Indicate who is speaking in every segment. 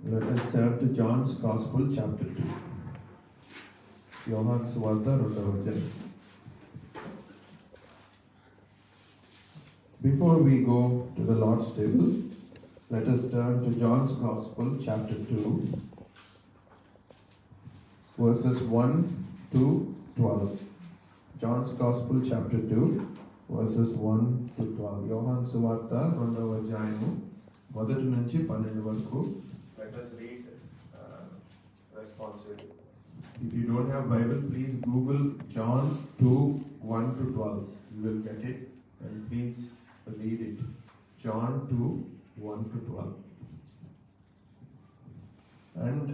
Speaker 1: Let us turn to John's Gospel, chapter 2. యోహాను సువార్త 2వ అధ్యాయం. Before we go to the Lord's table, let us turn to John's Gospel, chapter 2, verses 1 to 12. John's Gospel, chapter 2, verses 1 to 12. యోహాను సువార్త 2వ అధ్యాయము 1 నుంచి 12 వరకు. Let us read responsively. If you don't have Bible, please Google John 2, 1 to 12. You will get it, and please read it. John 2, 1 to 12. And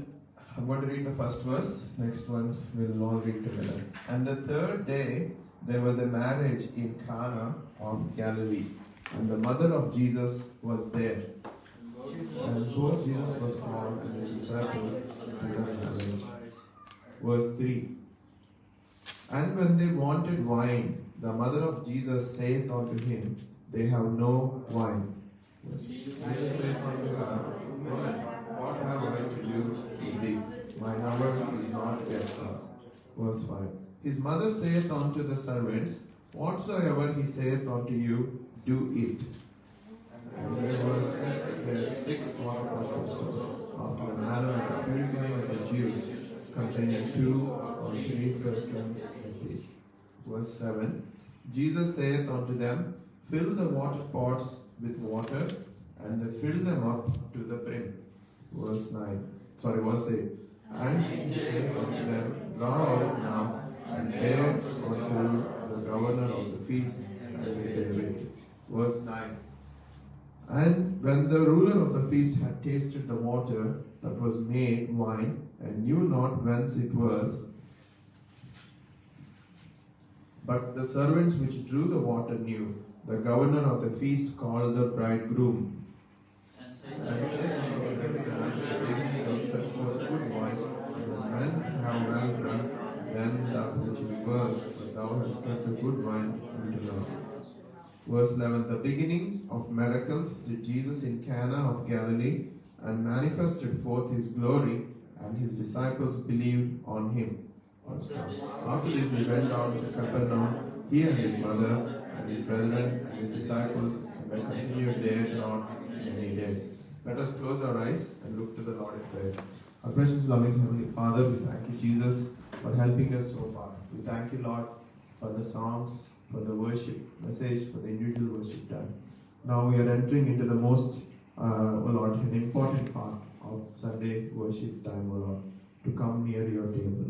Speaker 1: I'm going to read the first verse. Next one we'll all read together. And the third day there was a marriage in Cana of Galilee, and the mother of Jesus was there. And both Jesus was called and his disciples to the marriage. Verse 3. And when they wanted wine, the mother of Jesus saith unto him, They have no wine. Jesus saith unto her, Woman, what have I to do with thee? My hour is not yet come. Verse 5. His mother saith unto the servants, Whatsoever he saith unto you, do it. And there was there 6 water pots after the manner of the purifying of the Jews, containing 2 or 3 firkins apiece. Verse 7. Jesus saith unto them, Fill the water pots with water, and they filled them up to the brim. Verse 8. And he saith unto them, Draw out now, and bear unto the governor of the feast, and they bear it. Verse 9. And when the ruler of the feast had tasted the water that was made wine, and knew not whence it was, but the servants which drew the water knew, the governor of the feast called the bridegroom, and said unto them, Give me also good wine, and the men have well drunk, then that which is worse, but thou hast kept the good wine until now. Verse 11. The beginning of miracles did Jesus in Cana of Galilee, and manifested forth his glory, and his disciples believed on him. After this he went down to Capernaum, he and his mother, and his brethren, and his disciples, and they continued there not many days. Let us close our eyes and look to the Lord in prayer. Our precious loving Heavenly Father, we thank you, Jesus, for helping us so far. We thank you, Lord, for the songs, for the worship message, for the individual worship time. Now we are entering into the most, Lord, an important part of Sunday worship time, Lord, to come near your table.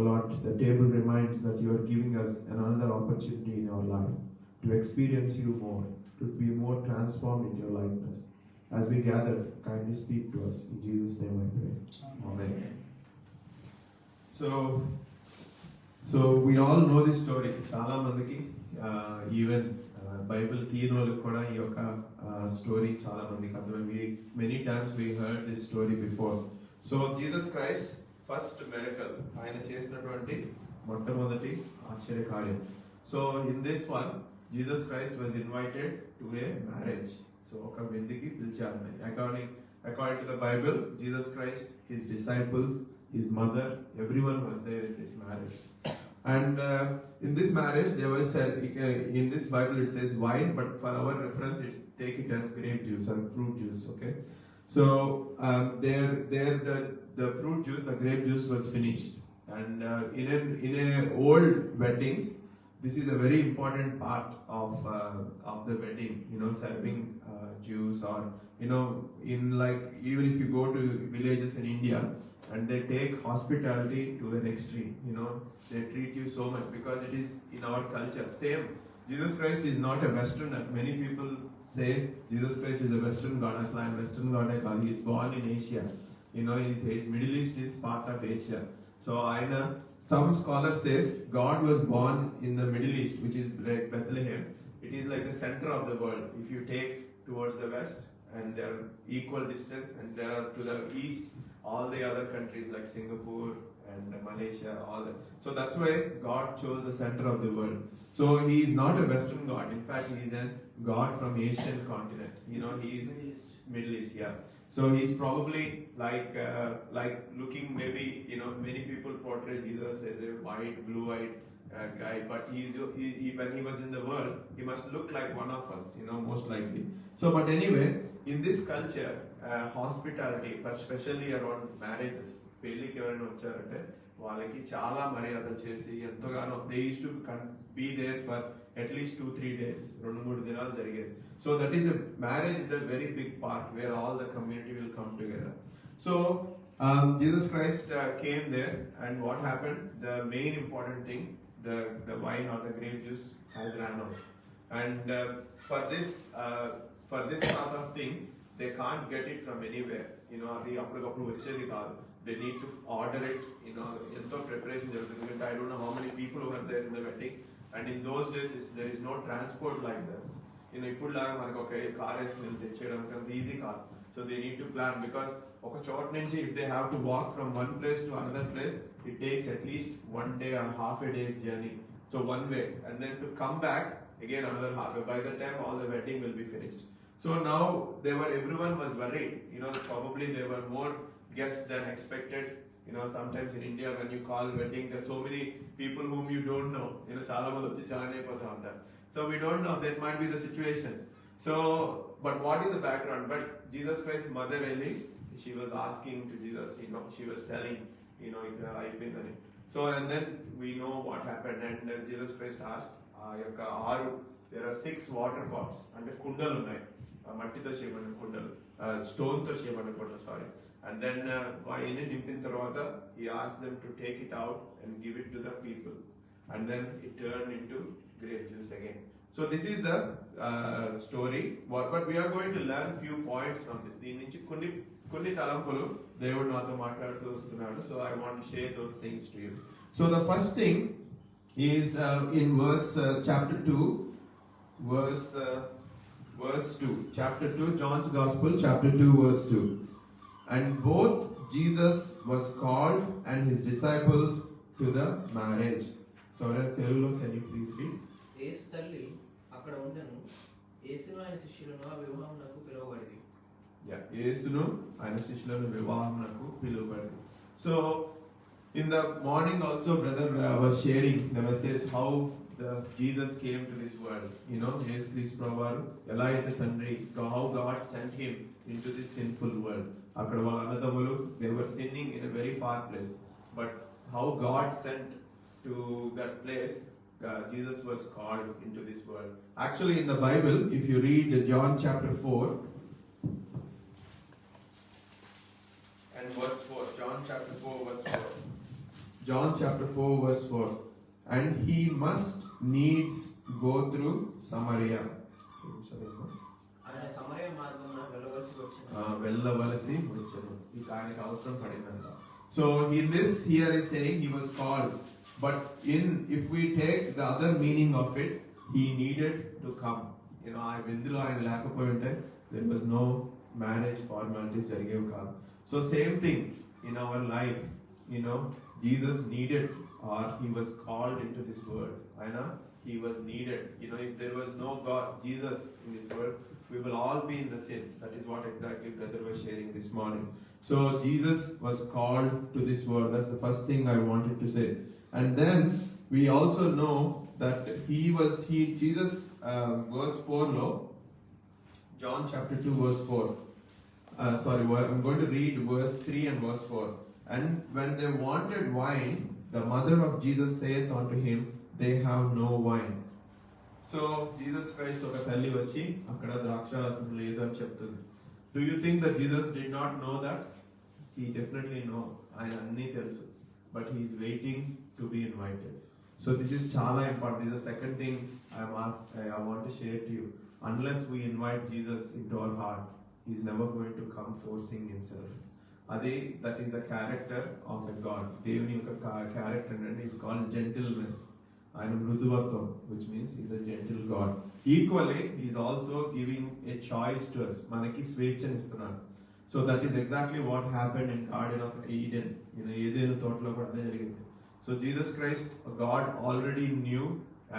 Speaker 1: Lord, the table reminds that you are giving us another opportunity in our life to experience you more, to be more transformed in your likeness. As we gather, kindly speak to us. In Jesus' name I pray. Amen. So we all know this story. Chala mandiki, even Bible తీయనోళ్ళకి కూడా ఈ యొక్క story చాలా మందికి అర్థమైంది. Many times we heard this story before. So Jesus Christ first miracle, ఆయన చేసినటువంటి మొట్టమొదటి ఆశ్చర్య కార్యం. So in this one, Jesus Christ was invited to a marriage. So ఒక విందుకి పిలిచారు. According to the Bible, Jesus Christ, his disciples, his mother, everyone was there in this marriage. And in this marriage, they were said, in this Bible it says wine, but for our reference, take it as grape juice or fruit juice. Okay, so the fruit juice, the grape juice was finished, and in a old weddings, this is a very important part of the wedding. Serving juice, or in like even if you go to villages in India, and they take hospitality to an extreme. They treat you so much because it is in our culture. Same, Jesus Christ is not a Westerner. Many people say Jesus Christ is a Western God. Aslan Western God, he is born in Asia. His Middle East is part of Asia. So some scholar says God was born in the Middle East, which is like Bethlehem. It is like the center of the world. If you take towards the west, and they are equal distance, and they are to the east, all the other countries like Singapore and Malaysia, all that. So that's why God chose the center of the world. So he is not a Western God. In fact, he is a God from Asian continent. He is Middle East, yeah. So he's probably like looking, maybe, many people portray Jesus as a white, blue-eyed guy, but when he was in the world, he must look like one of us, most likely. So, but anyway, in this culture, hospitality, especially around marriages, పెళ్ళికి ఎవరైనా వచ్చారంటే వాళ్ళకి చాలా మర్యాదలు చేసి ఎంతగానో they use to be there for at least 2-3 days, 2-3 దినాలు జరిగేది. So that is marriage is a very big part where all the community will come together. So Jesus Christ came there, and what happened? The main important thing, the wine or the grape juice has ran out, and for this sort of thing, they can't get it from anywhere. అది అప్పటికప్పుడు వచ్చేది కాదు. They need to order it. ఎంతో preparation జరుగుతుంది. I don't know how many people were there in the wedding, and in those days there is no transport like this. ఇప్పుడు లాగా మనకు ఒక కార్ వేసుకుని తెచ్చేయడం అంత ఈజీ కాదు. So they need to plan, because ఒక చోట నుంచి if they have to walk from one place to another place, it takes at least 1 day or half a day's journey. So one way, and then to come back again another half a. By the time all the wedding will be finished. So now everyone was worried. Probably there were more guests than expected. Sometimes in India when you call wedding, there are so many people whom you don't know. చాలా మంది వచ్చి join అయిపోతా ఉంటారు. So we don't know, that might be the situation. So, but what is the background? But Jesus Christ's mother really, she was asking to Jesus, she was telling, అయిపోయిందని. So, and then we know what happened, and Jesus Christ asked, there are 6 water pots, అంటే కుండలు ఉన్నాయి, మట్టితో చేయబడిన కుండలు, స్టోన్తో చేయబడిన కుండలు, sorry. And then ఆయన్ని నింపిన తర్వాత he asked them to take it out and give it to the people, and then it turned into grape juice again. So this is the story. But we are going to learn few points from this. దీని నుంచి కొన్ని తలంపులు దేవుడు నాతో మాట్లాడుతూ వస్తున్నాడు. So I want to share those things to you. So the first thing is in chapter 2, verse 2. Chapter 2, John's Gospel, chapter 2, verse 2. And both Jesus was called and his disciples to the marriage. So Telugu, can you please read?
Speaker 2: యేసు తల్లి అక్కడ ఉండెను, యేసును ఆయన శిష్యులను ఆ వివాహమునకు పిలువబడింది.
Speaker 1: యేసును ఆయన శిష్యులను వివాహమునకు పిలువబడింది. So in the morning also brother was sharing the message how Jesus came to this world. యేసు క్రీస్తు ప్రభువారు ఎలా అయితే తండ్రి, how God sent him into this sinful world. అక్కడ వాళ్ళ అన్నదమ్ములు, they were sinning in a very far place, but how God sent to that place, Jesus was called into this world. Actually in the Bible, if you read John chapter 4 and verse 4, John chapter 4 verse 4, John chapter 4 verse 4, and he must needs go through Samaria.
Speaker 2: ఆయన సమరయ మార్గమున
Speaker 1: వెళ్ళవలసి వచ్చెను. ఇక ఆయనకు అవసరం పడిందంట. So in this here is saying he was called, but if we take the other meaning of it, he needed to come. ఆ విందులో ఆయన లేకపోయి ఉంటే there was no marriage formalities జరిగేవి కాదు. So same thing in our life, Jesus needed, or he was called into this world. He was needed. If there was no God, Jesus in this world, we will all be in the sin. That is what exactly brother was sharing this morning. So Jesus was called to this world. That's the first thing I wanted to say. And then we also know that Jesus, verse 4 lo, John chapter 2 verse 4. I'm going to read verse 3 and verse 4. And when they wanted wine, the mother of Jesus saith unto him, they have no wine. So Jesus Christ oka talli vachi akkada ద్రాక్షారసం లేదు అని చెప్తుంది. Do you think that Jesus did not know that? He definitely knows. ఆయన అన్నీ తెలుసు, but he is waiting to be invited. So this is చాలా important. This is the second thing I want to share to you. Unless we invite Jesus into our heart, he is never going to come forcing himself. That is the character of a God. దేవుని యొక్క character అంటే is called gentleness. ఆయన మృదువత్వం, which means he is a gentle God. Equally, he is also giving a choice to us. మనకి స్వేచ్ఛను ఇస్తున్నాడు. So that is exactly what happened in Garden of Eden. ఏదైనా తోటలో కూడా అదే జరిగింది. So Jesus Christ, God already knew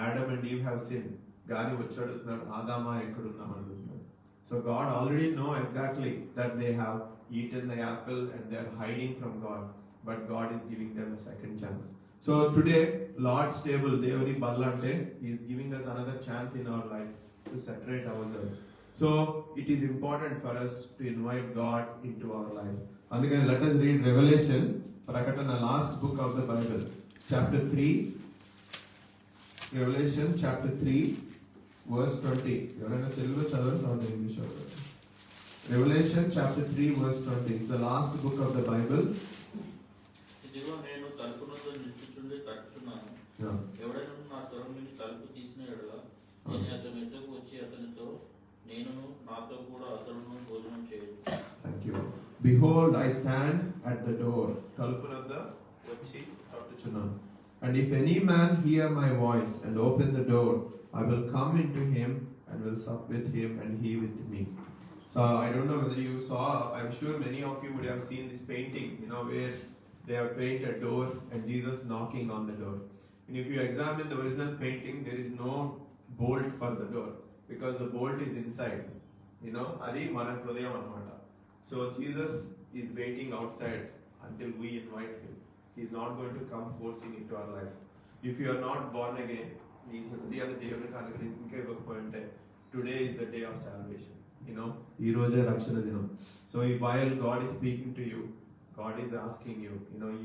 Speaker 1: Adam and Eve have sinned. గాని వచ్చి అడుగుతున్నాడు, ఆదామా ఎక్కడున్నావు అడుగుతున్నాడు. So God already know exactly that they have eaten the apple and they are hiding from God, but God is giving them a second chance. So today, Lord's table, Devani Ballante, He is giving us another chance in our life to separate ourselves. So it is important for us to invite God into our life. And again, let us read Revelation, Prakatana, last book of the Bible, chapter 3. Revelation chapter 3, verse 20. ఎవరైనా తెలుగులో చదవండి, English చదవండి. Revelation chapter 3, verse 20. It's the last book of the Bible.
Speaker 3: ఇదిగో నేను తలుపునొద్ద నిలుచుచుండి తట్టుచున్నాను.
Speaker 1: Yeah.
Speaker 3: ఎవడైనా నా స్వరం నుంచి తలుపు తీసిన యెడల నేను అతని ఎద్దకు వచ్చి అతనితో నేనును నాతో కూడా అతడును భోజనం చేయుదు.
Speaker 1: Thank you. Behold, I stand at the door. తలుపునొద్ద వచ్చి తట్టుచున్నాను. And if any man hear my voice and open the door, I will come into him and will sup with him and he with me. So I don't know whether you saw, I'm sure many of you would have seen this painting, where they have painted a door and Jesus knocking on the door. And if you examine the original painting, there is no bolt for the door because the bolt is inside. Adi mana hridayam anamata. So Jesus is waiting outside until we invite him. He is not going to come forcing into our life. If you are not born again, today is the day of salvation. ఈ రోజే రక్షణ దినం. So while God is speaking to you, God is asking you,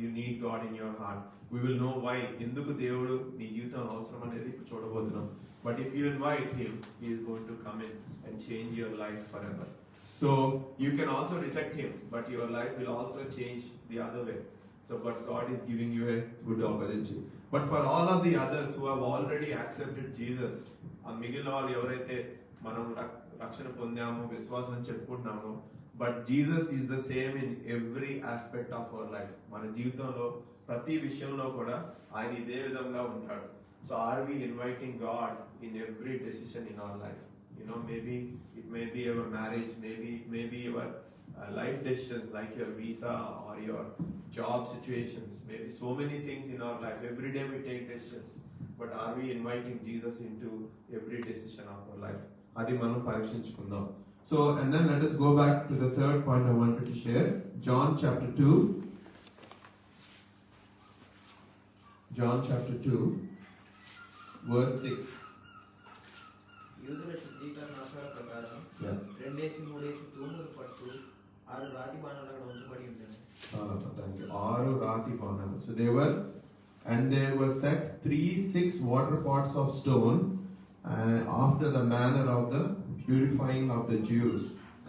Speaker 1: you need God in your heart. We will know why. ఎందుకు దేవుడు నీ జీవితం అవసరం అనేది ఇప్పుడు చూడబోతున్నాం. But if you invite him, he is going to come in and change your life forever. So you can also reject him, but your life will also change the other way. So but God is giving you a good opportunity. But for all of the others who have already accepted Jesus, ఆ మిగిలిన వాళ్ళు ఎవరైతే మనం రక్షణ పొందాము, విశ్వాసం అని చెప్పుకుంటున్నాము, but Jesus is the same in every aspect of our life. మన జీవితంలో ప్రతి విషయంలో కూడా ఆయన ఇదే విధంగా ఉంటాడు. So are we inviting God in every decision in our life? Maybe it may be your marriage, maybe your life decisions like your visa or your job situations, maybe so many things in our life. Every day we take decisions, but are we inviting Jesus into every decision of our life? Adi manam parishinchukundaam. So and then let us go back to the third point I wanted to share. John chapter 2, verse 6.
Speaker 2: యూదుల శుద్ధీకరణ ఆచార ప్రకారం 2-3 తూములు పట్టు 6 రాతి బాణాలు అక్కడ ఉంచబడి ఉండేవి.
Speaker 1: Thank you. 6 రాతి బాణాలు. So there were set 6 water pots of stone after the manner of the purifying of the Jews,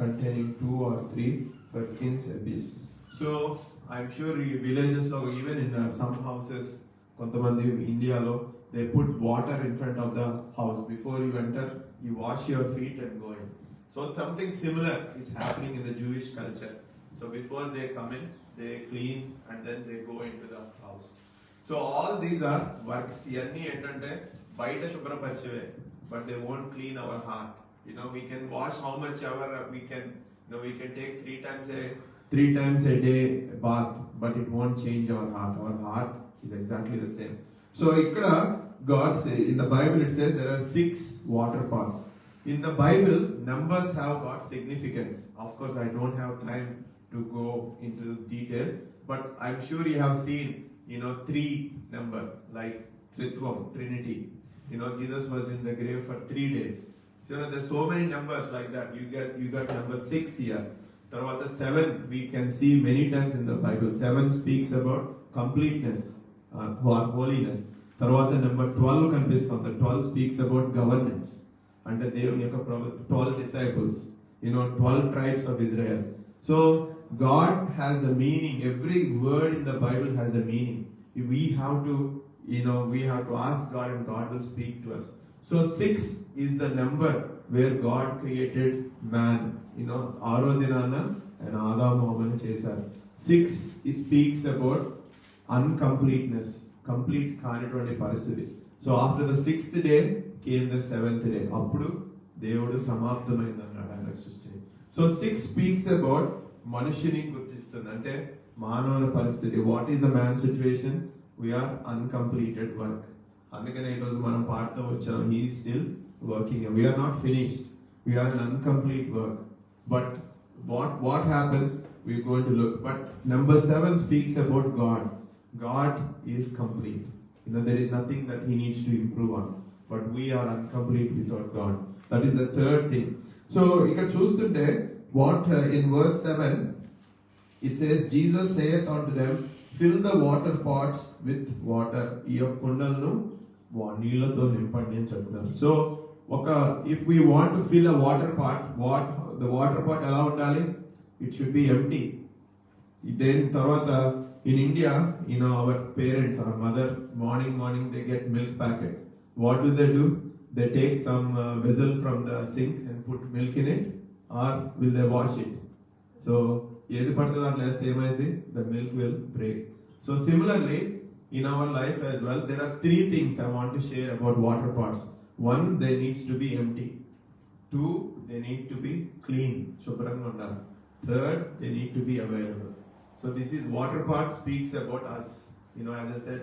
Speaker 1: containing 2 or 3 firkins apiece. So I'm sure villages lo, even in some houses, kontamandi India lo, they put water in front of the house. Before you enter, you wash your feet and go in. So something similar is happening in the Jewish culture. So before they come in, they clean and then they go into the house. So all these are works. Yanni entante baita shubraparichave, but they won't clean our heart. We can wash how much ever we can. We can take 3 times a day bath, but it won't change our heart. Our heart is exactly the same. So ikkada God say in the Bible it says there are 6 water pots. In the Bible, numbers have got significance. Of course, I don't have time to go into detail, but I'm sure you have seen, 3 number, like Tritvam, Trinity. Jesus was in the grave for 3 days. So there's so many numbers like that. You got number 6 here. Tarvata 7 we can see many times in the Bible. 7 speaks about completeness, holiness. Tarvata number 12 కనిపిస్తుంది. 12 speaks about governance. అంటే దేవుని యొక్క 12 disciples, 12 tribes of Israel. So God has a meaning. Every word in the Bible has a meaning. We have to ask God and God will speak to us. So 6 is the number where God created man. ఆరో దినాన ఆయన ఆదాము హవ్వను చేశారు. 6 speaks about uncompleteness, complete కానిటువంటి పరిస్థితి. So after the 6th day came the 7th day. అప్పుడు దేవుడు సమాప్తమైంది అన్నాడు ఆయన సృష్టిని. So 6 speaks about మనుషుని గుర్తిస్తుంది, అంటే మానవుల పరిస్థితి. What is the man situation? We are uncompleted work. అందుకనే ఈరోజు మనం పాడుతూ వచ్చాం, he still working. We are not finished. We are an incomplete work. But what happens? We're going to look. But number 7 speaks about God. God is complete. There is nothing that He needs to improve on. But we are incomplete without God. That is the third thing. So, ఇక్కడ చూస్తుంటే what in verse 7 it says, Jesus saith unto them, fill the water pots with water. ఈ యొక్క కుండలను నీళ్లతో నింపండి అని చెప్తున్నారు. So if we want to fill a water pot, the water pot ఎలా ఉండాలి? It should be empty. Then తర్వాత in India, our parents, our mother, morning they get milk packet. What do? They take some vessel from the sink and put milk in it, or will they wash it? So ఏది పడుతుందో అట్లా వేస్తే ఏమైంది? The milk will break. So similarly, in our life as well, there are 3 things I want to share about water pots. 1, they needs to be empty. 2, they need to be clean. శుభ్రంగా ఉండాలి. 3rd, they need to be available. So this is water pot speaks about us. As I said,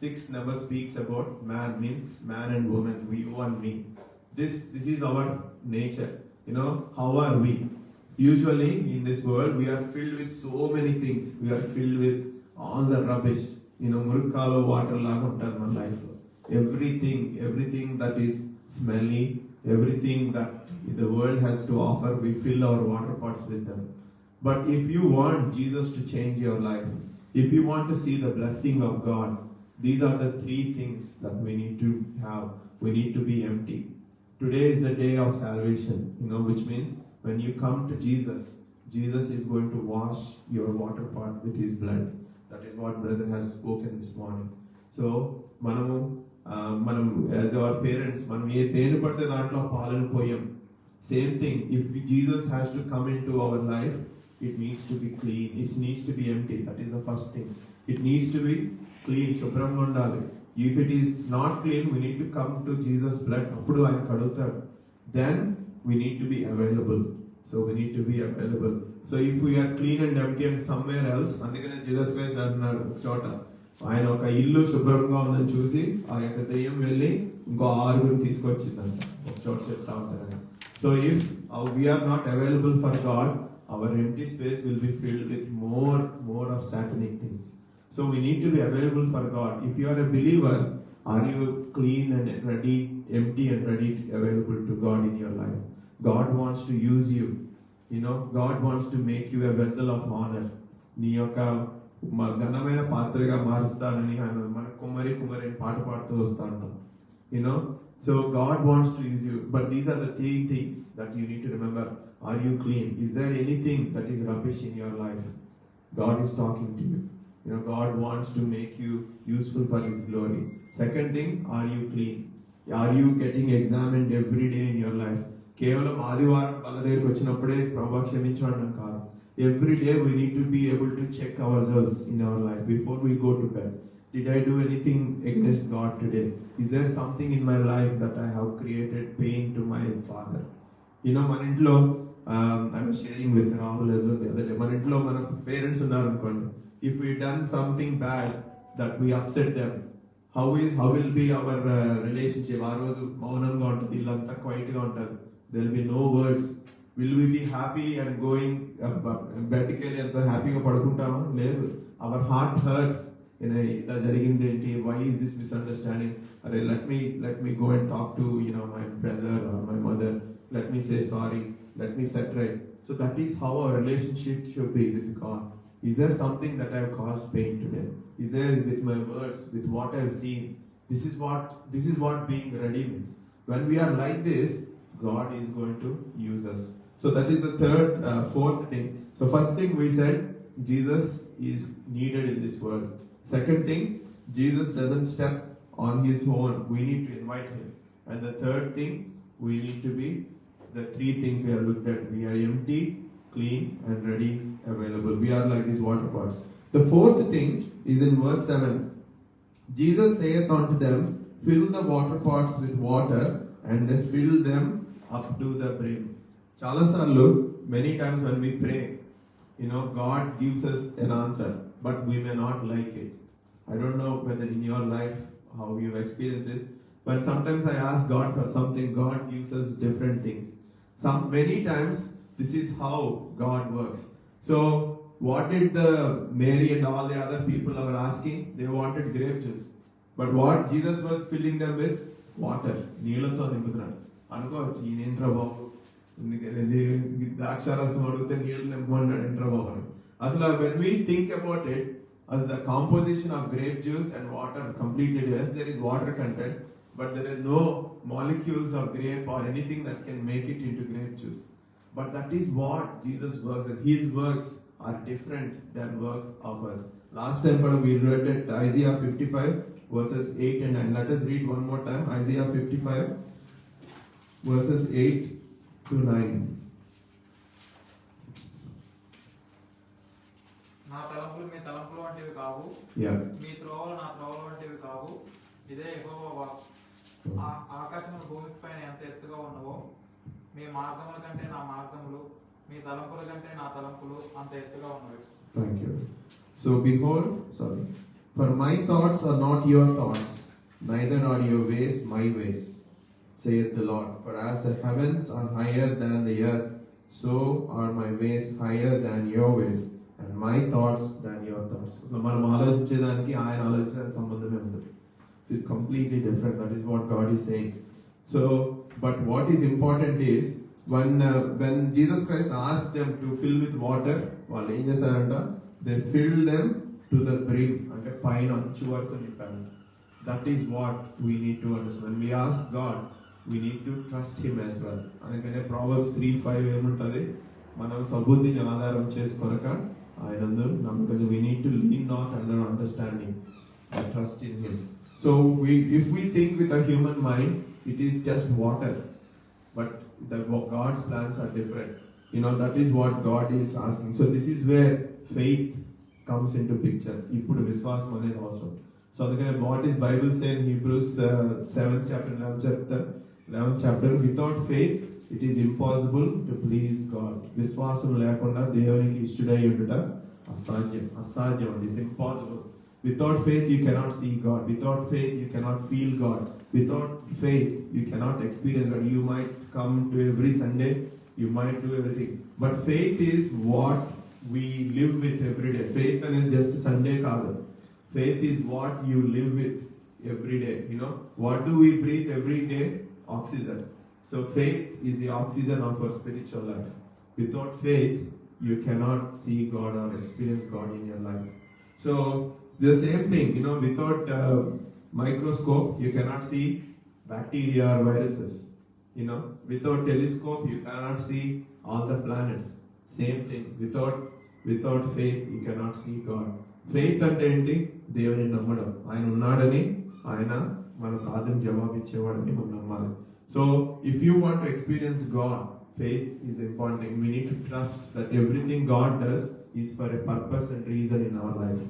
Speaker 1: 6 never speaks about man, means man and woman, we, you and me. This is our nature. How are we? Usually in this world we are filled with so many things. We are filled with all the rubbish. Murukalo water laga untadi మన life. Everything that is smelly, everything that the world has to offer, we fill our water pots with them. But if you want Jesus to change your life, if you want to see the blessing of God, these are the 3 things that we need to have. We need to be empty. Today is the day of salvation, which means when you come to Jesus, Jesus is going to wash your water pot with His blood. That is what brother has spoken this morning. So, మనము as our parents, మనం ఏ తేనె పడితే దాంట్లో పాలను poem. Same thing, if Jesus has to come into our life, it needs to be clean. It needs to be empty. That is the first thing. It needs to be clean. శుభ్రంగా ఉండాలి. If it is not clean, we need to come to Jesus' blood. అప్పుడు ఆయన కడుగుతాడు. Then we need to be available. So we need to be available. So if we are clean and empty and somewhere else, అందుకనే Jesus Christ అంటున్నాడు ఒక చోట, ఆయన ఒక ఇల్లు శుభ్రంగా ఉందని చూసి ఆ యొక్క దెయ్యం వెళ్ళి ఇంకో 6 తీసుకొచ్చిందంట. ఒక చోట చెప్తా ఉంటారు. So if we are not available for God, our empty space will be filled with more of satanic things. So we need to be available for God. If you are a believer, are you clean and ready, empty and ready, available to God in your life? God wants to use you. God wants to make you a vessel of honor. నీ యొక్క ఘనమైన పాత్రగా మారుస్తానని ఆయన మన కుమ్మరి పాట పాడుతూ వస్తూ ఉంటాం. So God wants to use you. But these are the 3 things that you need to remember. Are you clean? Is there anything that is rubbish in your life? God is talking to you. God wants to make you useful for His glory. Second thing, are you clean? Are you getting examined every day in your life? కేవలం ఆదివారం వాళ్ళ దగ్గరికి వచ్చినప్పుడే ప్రభా క్షమించడం కాదు. Every day we need to be able to check ourselves in our life before we go to bed. Did I do anything against God today? Is there something in my life that I have created pain to my father? మన ఇంట్లో I was sharing with Rahul as well the other day. మన ఇంట్లో మన parents ఉన్నారు అనుకోండి. If we done something bad that we upset them, how will be our relationship? ఆ రోజు మౌనంగా ఉంటుంది, ఇల్లంతా క్వైట్ గా ఉంటుంది. There will be no words. Will we be happy and going బెడ్కి వెళ్ళి ఎంత హ్యాపీగా పడుకుంటామా? లేదు. Our heart hurts. ఇలా జరిగింది ఏంటి? Why is this misunderstanding? Arey, let me go and talk to my brother or my mother. Let me say sorry. Let me set right. So that is how our relationship should be with God. Is there something that I have caused pain today? Is there with my words, with what I have seen? This is what being ready means. When we are like this, God is going to use us. So that is the fourth thing. So first thing we said, Jesus is needed in this world. Second thing, Jesus doesn't step on His own. We need to invite Him. And the third thing, we need to be the 3 things we have looked at. We are empty, clean, and ready, available. We are like these water pots. The fourth thing is in verse 7. Jesus saith unto them, fill the water pots with water, and they fill them up to the brim. Chalasallu, many times when we pray, God gives us an answer, but we may not like it. I don't know whether in your life how you experience this, but sometimes I ask God for something, God gives us different things. Many times this is how God works. So what did the Mary and all the other people were asking? They wanted grape juice. But what Jesus was filling them with? Water. నీళ్ళతో నింపుతున్నాడు. అనుకోవచ్చు ఈయనేంట్రా బాబు ద్రాక్షారసం అడిగితే నీళ్ళు నింపమన్నాడు ఏంట్రా బాబు అని. అసలు when we think about it, as the composition of grape juice and water completely, yes, there is water content, but there is no molecules of grape or anything that can make it into grape juice. But that is what Jesus works, and His works are different than works of us. Last time we read at Isaiah 55 verses 8 and 9. Let us read one more time. Isaiah 55 verses 8 to 9.
Speaker 2: నా తలంపులు మీ తలంపులు వంటివి కావు,
Speaker 1: Yeah.
Speaker 2: మీ త్రోవలు నా త్రోవలు వంటివి కావు. ఇదే యెహోవా వాక్కు. ఆకాశములు భూమి పైన ఎంత ఎత్తుగా ఉన్నవో, మీ మార్గముల కంటే నా మార్గములు, మీ తలంపుల కంటే నా తలంపులు అంత ఎత్తుగా ఉన్నవి.
Speaker 1: Thank you. So behold, for my thoughts are not your thoughts, neither are your ways my ways, saith the Lord. For as the heavens are higher than the earth, so are my ways higher than your ways, and my thoughts than your thoughts. So మనం ఆలోచించేదానికి ఆయన ఆలోచించడానికి సంబంధమే ఉండదు. So it's completely different. That is what God is saying. So, but what is important is when Jesus Christ asked them to fill with water, వాళ్ళు ఏం చేస్తారంట? They filled them to the brim, అంటే పైన అంచు వరకు నింపారు. That is what we need to understand. When we ask God, we need to trust Him as well. అందుకనే Proverbs 3:5 ఏముంటది? మనం సబుద్ధిని ఆధారం చేసుకొనక ఆయనందు నమ్మకం. We need to lean not on our understanding but trust in Him. So if we think with a human mind, it is just water. But God's plans are different. That is what God is asking. So this is where faith comes into picture. ఇప్పుడు విశ్వాసం అనేది అవసరం. So అందుకనే what is Bible say in Hebrews 7th chapter 11th chapter, without faith it is impossible to please God. విశ్వాసం లేకుండా దేవునికి ఇష్టడై ఉండుట అసాధ్యం. It is impossible. Without faith you cannot see God. Without faith you cannot feel God. Without faith you cannot experience God. You might come to every Sunday, you might do everything, but faith is what we live with every day. Faith is just Sunday kaadu. Faith is what you live with every day. What do we breathe every day? Oxygen. So faith is the oxygen of our spiritual life. Without faith you cannot see God or experience God in your life. So the same thing, without microscope you cannot see bacteria or viruses. Without telescope you cannot see all the planets. Same thing, without faith you cannot see God. Faith అంటే ఏంటి? దేవుని నమ్మడం. ఆయన ఉన్నాడని, ఆయన మన ప్రార్థన జవాబు ఇచ్చేవాడని మనం నమ్మాలి. So if you want to experience God, faith is the important thing. We need to trust that everything God does is for a purpose and reason in our life.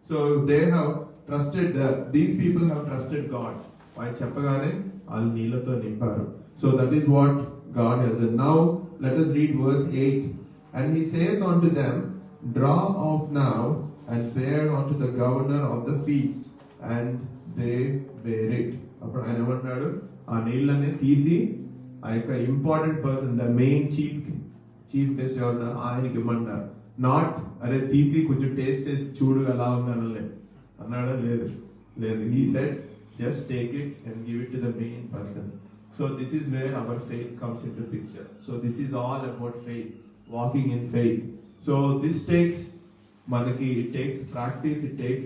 Speaker 1: So they have trusted, these people have trusted God. Why చెప్పగానే వాళ్ళు నీళ్ళతో నింపారు. So that is what God has done. Now let us read verse 8. And he saith unto them, draw out now and bear unto the governor of the feast. And they bear it. అప్పుడు ఆయన ఏమంటున్నాడు? ఆ నీళ్ళని తీసి ఆ యొక్క important person, the main chief guest governor, ఆయనకి ఇవ్వమంటారు. Not అరే తీసి కొంచెం టేస్ట్ చేసి చూడు ఎలా ఉందనలే అన్నాడా? లేదు. He said just take it and give it to the main person. So this is where our faith comes into picture. So this is all about faith, walking in faith. So this takes it takes practice, it takes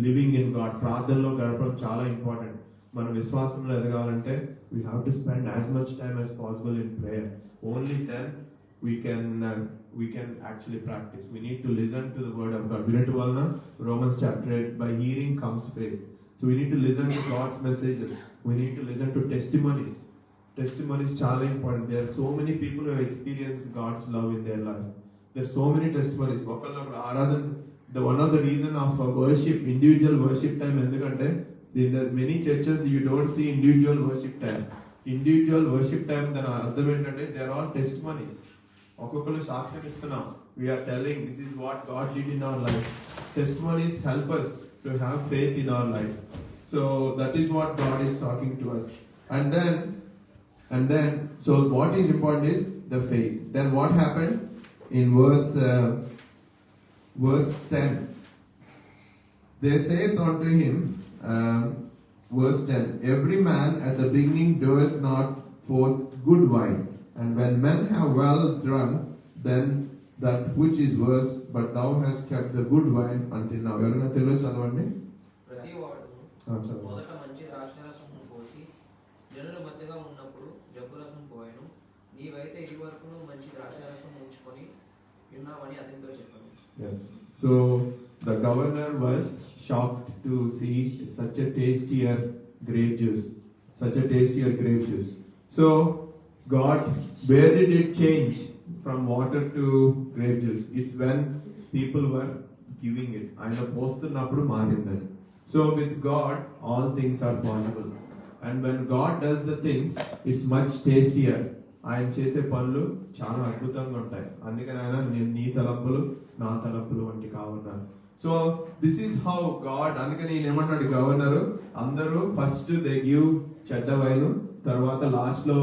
Speaker 1: living in God. ప్రార్థనలో గడపడం చాలా important. మన విశ్వాసంలో ఎదగాలంటే we have to spend as much time as possible in prayer. Only then we can actually practice. We need to listen to the word of God. వినటు వలన Romans chapter 8, by hearing comes faith. So we need to listen to God's messages. We need to listen to testimonies. Testimonies చాలా important. There are so many people who have experienced God's love in their life. There are so many testimonies. ఆరాధన, one of the reason of worship, individual worship time, ఎందుకంటే in the many churches you don't see individual worship time. Individual worship time దాని అర్థం ఏంటంటే they are all testimonies. ఒక్కొక్కరు సాక్ష్యం ఇస్తున్నాం. We are telling this is what God did in our life. Testimonies help us to have faith in our life. So that is what God is talking to us. And then so what is important is the faith. Then what happened? In verse 10. They saith unto him, verse 10, every man at the beginning doeth not forth good wine, and when men have well drunk, then that which is worse, but thou hast kept the good wine until now. ఎవరైనా తెలుగు చదవండి.
Speaker 4: ప్రతి వాడు
Speaker 1: చదవండి.
Speaker 4: మొదట మంచి ద్రాక్షారసమును పోసి జనుల మధ్యగా ఉన్నప్పుడు జబ్బురసం పోయెను. నీవైతే ఇది వరకును మంచి ద్రాక్షారసం ఉంచుకొని ఉన్నావని అతనితో చెప్పాను.
Speaker 1: Yes. So the governor was shocked to see such a tastier grape juice. So God, where did it change from water to grape juice? It's when people were giving it. ఆయన పోస్తున్నప్పుడు మారింది. So with God, all things are possible. And when God does the things, it's much tastier. ఆయన చేసే పనులు చాలా అద్భుతంగా ఉంటాయి. అందుకని ఆయన నీ తలంపులు నా తలంపులు వంటి కావున్నారు. So this is how God. అందుకని నేను ఏమంటాడు గవర్నరు, అందరూ ఫస్ట్ దే గివ్ చెడ్డ వైను, తర్వాత లాస్ట్ లో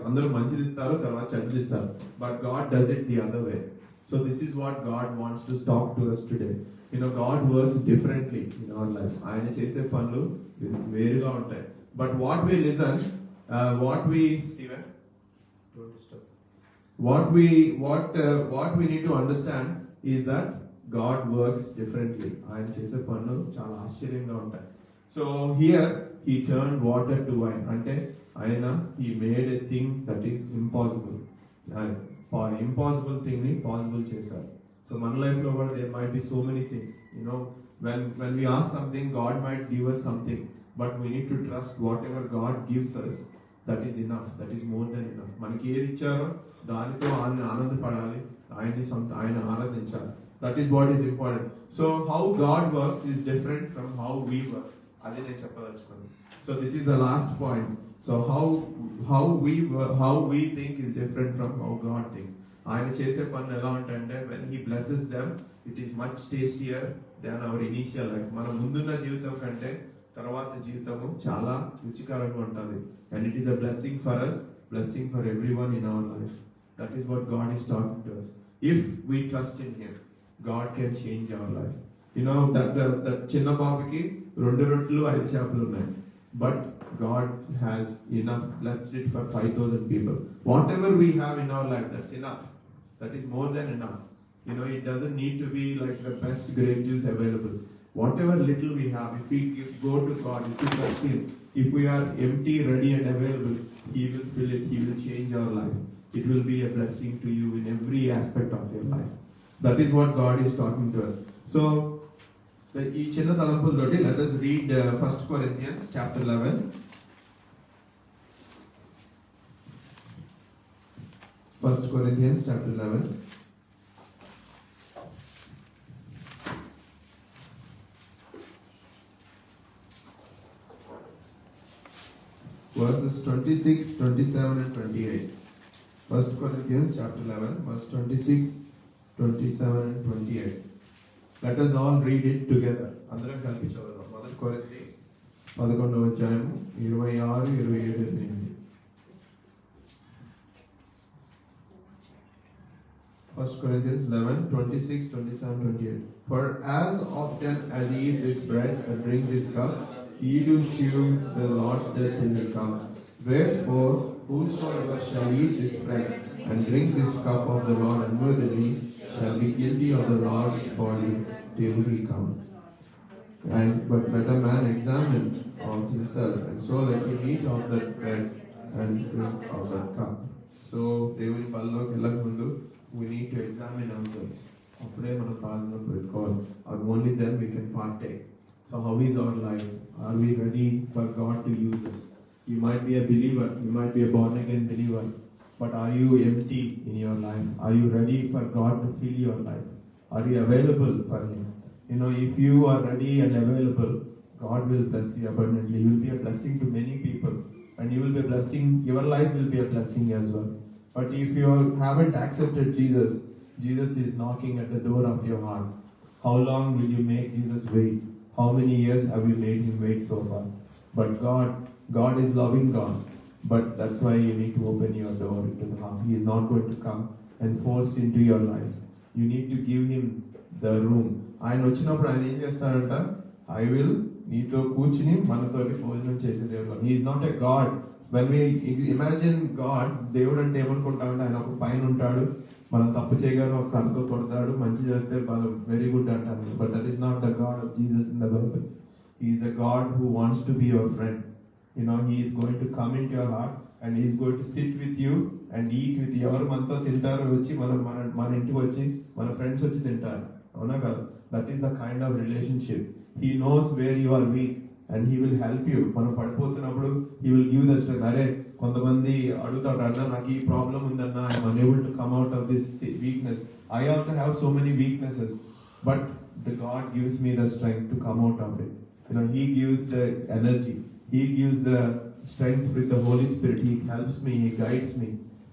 Speaker 1: అందరూ మంచిది ఇస్తారు, తర్వాత చెడ్డది ఇస్తారు. But God does it the other way. So this is what God wants to talk to us today. God works differently in our life. ఆయన చేసే పనులు వేరుగా ఉంటాయి. But what we listen, Stephen, don't disturb. What we need to understand is that God works differently. ఆయన చేసే పనులు చాలా ఆశ్చర్యంగా ఉంటాయి. So here he turned water to wine. అంటే ఆయన he made a thing that is impossible. Impossible thing ని possible చేశారు. So మన లైఫ్ లో కూడా there might be so many things. When we ask something, God might give us something, but we need to trust whatever God gives us. That is enough. That is more than enough. మనకి ఏది ఇచ్చారో దానితో ఆయన ఆనందపడాలి, ఆయన ఆనందించాలి. That is what is important. So how God works is different from how we work. అదే నేను చెప్పదలుచుకున్నాను. So this is the last point. So how we think is different from how God thinks. ఆయన చేసే పనులు ఎలా ఉంటాయంటే when he blesses them, it is much tastier than our initial life. మన ముందున్న జీవితం కంటే తర్వాత జీవితము చాలా రుచికరంగా ఉంటుంది. And it is a blessing for us, blessing for everyone in our life. That is what God is talking to us. If we trust in Him, God can change our life. That చిన్న బాబుకి 2 రొట్టెలు 5 చేపలు ఉన్నాయి. But God has enough, blessed it for 5,000 people. Whatever we have in our life, that's enough. That is more than enough. It doesn't need to be like the best grape juice available. Whatever little we have, if we go to God, if we trust Him, if we are empty, ready and available, He will fill it, He will change our life. It will be a blessing to you in every aspect of your life. That is what God is talking to us. So, ఈ చిన్న తలంపులతోటి let us read 1 Corinthians chapter 11. 1 Corinthians chapter 11. Verses 26, 27 and 28. 1 Corinthians chapter 11, verse 26, 27 and 28. Let us all read it together. అందరం కలిపి చదువుదాం. 1 Corinthians 11వ అధ్యాయము 26, 27, 28. 1 Corinthians 11, 26, 27, 28. For as often as ye eat this bread and drink this cup, ye do shew the Lord's death till He come. Wherefore, whosoever shall eat this bread and drink this cup of the Lord unworthily shall be guilty of the Lord's body till He come. But let a man examine of himself, and so let him eat of that bread and drink of that cup. So, దేవుని పనిలోకి వెళ్ళక ముందు we need to examine ourselves. అప్పుడే మనం కాళ్ళలో పెట్టుకోవాలి. Only then we can partake. So how is our life? Are we ready for God to use us? You might be a believer, you might be a born again believer, but are you empty in your life? Are you ready for God to fill your life? Are you available for Him? If you are ready and available, God will bless you abundantly. You will be a blessing to many people, and you will be a blessing, your life will be a blessing as well. But if you haven't accepted Jesus, Jesus is knocking at the door of your heart. How long will you make Jesus wait? How many years have you made Him wait so far? But God is loving God. but that's why you need to open your door into the heart. He is not going to come and force into your life. You need to give him the room. ఆయన వచ్చినప్పుడు ఆయన ఏం చేస్తాడంట, I will నీతో కూర్చుని మనతోటి భోజనం చేసే దేవుడు. He is not a god. When we imagine God, దేవుడు అంటే ఏమనుకుంటామంటే ఆయన ఒక పైన ఉంటాడు, మనం తప్పు చేయగానే ఒక కర్రతో కొడతాడు, మంచి చేస్తే వాళ్ళు వెరీ గుడ్ అంటారు. But that is not the God of Jesus in the Bible. He is the God who wants to be your friend. You know, he is going to come into your heart and he is going to sit with you and eat with you. ఎవరు మనతో తింటారు వచ్చి మన ఇంటికి వచ్చి మన friends వచ్చి తింటారు, అవునా కదా? That is the kind of relationship. He knows where you are weak and he will help you. మనం పడిపోతున్నప్పుడు he will give the strength. అరే కొంతమంది అడుగుతాడు, అన్న నాకు ఈ ప్రాబ్లం ఉందన్న, I'm unable to come out of this weakness. I also have so many weaknesses, but the God gives me the strength to come out of it. You know, he gives the energy. He gives the strength with the Holy Spirit. He helps me, He guides me,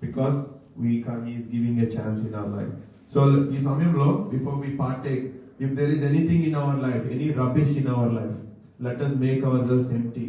Speaker 1: because He is giving a chance in our life. So, ఈ సమయంలో before we partake, if there is anything in our life, any rubbish in our life, let us make ourselves empty